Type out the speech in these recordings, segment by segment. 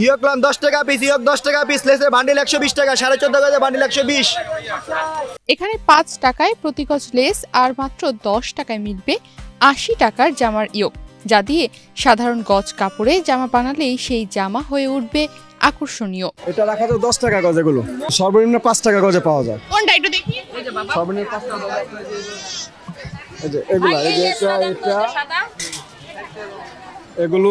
ইয়কলন 10 টাকা পিস, ইয়ক 10 টাকা piece, লেসের bundle 120 টাকা, 14.5 গজে বান্ডিল 120। এখানে 5 টাকায় প্রতি গজ লেস আর মাত্র 10 টাকায় মিলবে 80 টাকার জামার ইয়ক, যা দিয়ে সাধারণ গজ কাপড়ে জামা বানালেই সেই জামা হয়ে উঠবে আকর্ষণীয়। এটা রাখা যায় 10 টাকা গজ, এগুলো সর্বনিম্ন 5 টাকা গজে পাওয়া যায়। কোনটা একটু দেখি? সর্বনিম্ন 5 টাকা গজে। এই যে এগুলা, এই যে এটা এগুলো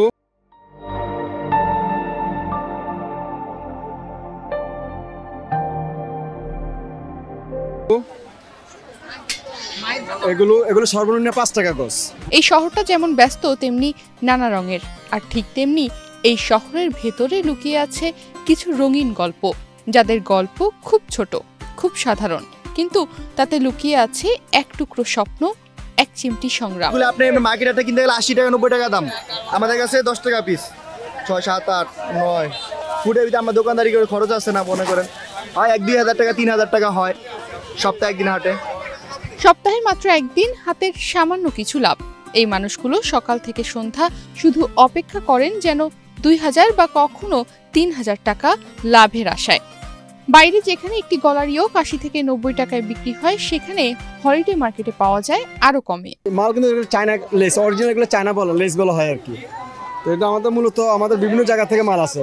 এগুলো এগুলো সর্বনিম্ন 5 টাকা গজ। এই শহরটা যেমন ব্যস্ত তেমনি নানা রঙের, আর ঠিক তেমনি এই শহরের ভেতরে লুকিয়ে আছে কিছু রঙিন গল্প, যাদের গল্প খুব ছোট, খুব সাধারণ, কিন্তু তাতে লুকিয়ে আছে এক টুকরো স্বপ্ন, এক চিমটি সংগ্রাম। এগুলো আপনি মার্কেটে কিনতে গেলে 80 টাকা 90 টাকা দাম, আমাদের কাছে 10 টাকা পিস। 6 7 8 9 ফুটের ভিতরে আমার দোকানদারি করে খরচ আছে না, মনে করেন হয় 1-2 হাজার টাকা 3 হাজার টাকা হয় সপ্তাহে একদিন হাটে। সপ্তাহে মাত্র একদিন হাতের সামান্য কিছু লাভ। এই মানুষগুলো সকাল থেকে সন্ধ্যা শুধু অপেক্ষা করেন যেন 2000 বা কখনো 3000 টাকা লাভের আশায়। বাইরে যেখানে একটি গলার ইয়ক 80 থেকে 90 টাকায় বিক্রি হয়, সেখানে হলিডে মার্কেটে পাওয়া যায় আরো কমে। মাল কিন্তু চায়না লেস, অরিজিনাল গুলো চায়না বলা লেস বলা হয় আর কি। তো এটা আমাদের মূলত আমাদের বিভিন্ন জায়গা থেকে মাল আসে,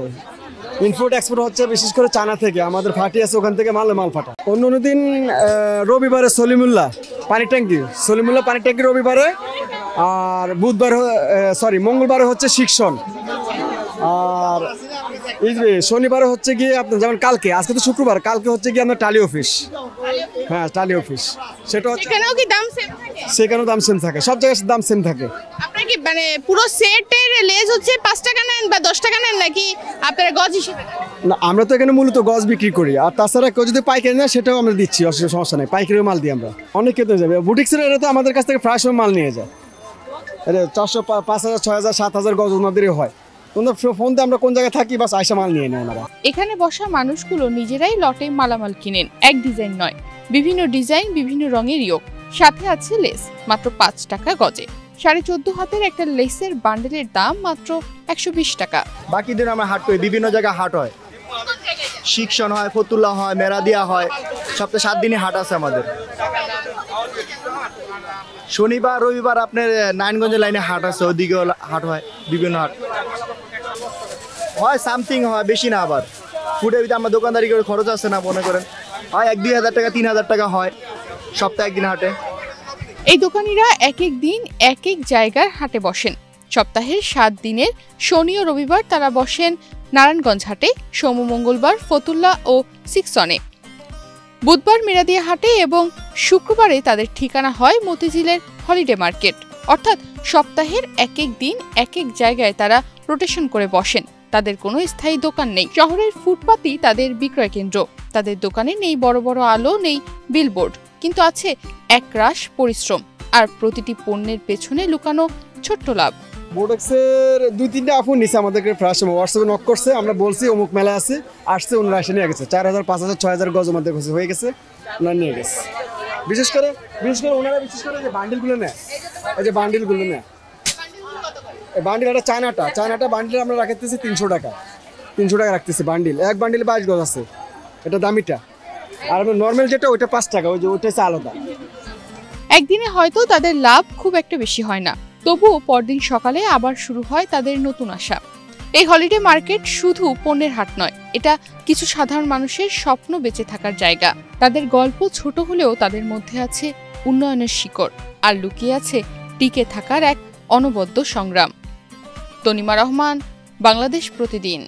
ইনপোর্ট এক্সপোর্ট হচ্ছে বিশেষ করে চায়না থেকে, আমাদের ফাটি আছে ওখান থেকে মাল ফাটা। অন্য দিন রবিবারে সলিমুল্লাহ পানির ট্যাঙ্কি, সলিমুল্লাহ পানির ট্যাঙ্কি রবিবারে, আর বুধবার মঙ্গলবারে হচ্ছে শিক্ষণ, আর শনিবারে হচ্ছে গিয়ে আপনার যেমন কালকে, আজকে তো শুক্রবার, কালকে হচ্ছে গিয়ে আপনার টালি অফিস। হ্যাঁ, টালি অফিস, সেটা হচ্ছে সেখানেও কি দাম সেম থাকে? সেখানেও দাম সেম থাকে, সব জায়গায় দাম সেম থাকে। আপনারা কি মানে পুরো সেটের লেজ হচ্ছে 5 টাকা নেন বা 10 টাকা নেন, নাকি আপনারা গজ হিসেবে? না, আমরা তো এখানে মূলত গজ বিক্রি করি, আর তাছাড়া কেউ যদি পাইকারি নেয় সেটাও আমরা দিচ্ছি, সমস্যা নেই, পাইকারি মাল দিই আমরা। অনেক খেতে যাবে বুটিক্সের, এটা তো আমাদের কাছ থেকে প্রায় সময় মাল নিয়ে যায়, এটা 400 5000 6000 7000 গজ ওনাদেরই হয়। তোমরা ফোন দিয়ে আমরা কোন জায়গায় থাকি বাস আয়সা মাল নিয়ে নেয় ওনারা। এখানে বসা মানুষগুলো নিজেরাই লটে মালামাল কিনেন, এক ডিজাইন নয়, বিভিন্ন ডিজাইন, বিভিন্ন রঙের ইয়ক, সাথে আছে লেস, মাত্র 5 টাকা গজে। 14.5 হাতের একটা লেসের বান্ডেলের দাম মাত্র 120 টাকা। বাকি দিন আমরা হাট করি, বিভিন্ন জায়গায় হাট হয়, শিক্ষণ হয়, ফতুল্লা হয়, মেরাদিয়া হয়, সপ্তাহে 7 দিনই হাট আছে আমাদের। শনিবার রবিবার আপনার নারায়ণগঞ্জের লাইনে হাট আছে, ওদিকে হাট হয়, বিভিন্ন হাট হয়, সামথিং হয়, বেশি না। আবার ফুটের ভিতরে আমার দোকানদারি করে খরচ আছে না, মনে করেন হয় 1-2 হাজার টাকা 3 হাজার টাকা হয় সপ্তাহে একদিন হাটে। এই দোকানিরা এক এক দিন এক এক জায়গার হাটে বসেন। সপ্তাহের 7 দিনের শনি ও রবিবার তারা বসেন নারায়ণগঞ্জ হাটে, সোম মঙ্গলবার ফতুল্লা ও সিক্সনে, বুধবার মিরাদিয়া হাটে এবং শুক্রবারে তাদের ঠিকানা হয় মতিঝিলের হলিডে মার্কেট। অর্থাৎ সপ্তাহের এক এক দিন এক এক জায়গায় তারা রোটেশন করে বসেন। তাদের কোনো স্থায়ী দোকান নেই, শহরের ফুটপাতই তাদের বিক্রয় কেন্দ্র। তাদের দোকানে নেই বড় বড় আলো, নেই বিলবোর্ড, কিন্তু আছে একরাশ পরিশ্রম আর প্রতিটি পণ্যের পেছনে লুকানো ছোট্ট লাভ। বোর্ডেক্সের 2-3টা আফুন নিছে আমাদেরকে, প্রায় সময় হোয়াটসঅ্যাপে নক করছে, আমরা বলছি অমুক মেলা আছে, আসছে, ওনারা এসে নিয়ে গেছে। 4000 5000 6000 গজ আমাদের কাছে হয়ে গেছে, ওনারা নিয়ে গেছে। বিশেষ করে ওনারা যে বান্ডিলগুলো নেয়, এই যে বান্ডিলগুলো নেয়, এই বান্ডিল, এটা চায়নাটা বান্ডিল আমরা রাখতেছি 300 টাকা, 300 টাকা রাখতেছি বান্ডিল, এক বান্ডিলে 22 গজ আছে, এটা দামিটা। আর নর্মাল যেটা ওইটা 5 টাকা, ওইটা হচ্ছে আলাদা। একদিনে হয়তো তাদের লাভ খুব একটা বেশি হয় না, তবুও পরদিন সকালে আবার শুরু হয় তাদের নতুন আশা। এই হলিডে মার্কেট শুধু পণ্যের হাট নয়, এটা কিছু সাধারণ মানুষের স্বপ্ন বেঁচে থাকার জায়গা। তাদের গল্প ছোট হলেও তাদের মধ্যে আছে উন্নয়নের শিকড়, আর লুকিয়ে আছে টিকে থাকার এক অনবদ্য সংগ্রাম। তনিমা রহমান, বাংলাদেশ প্রতিদিন।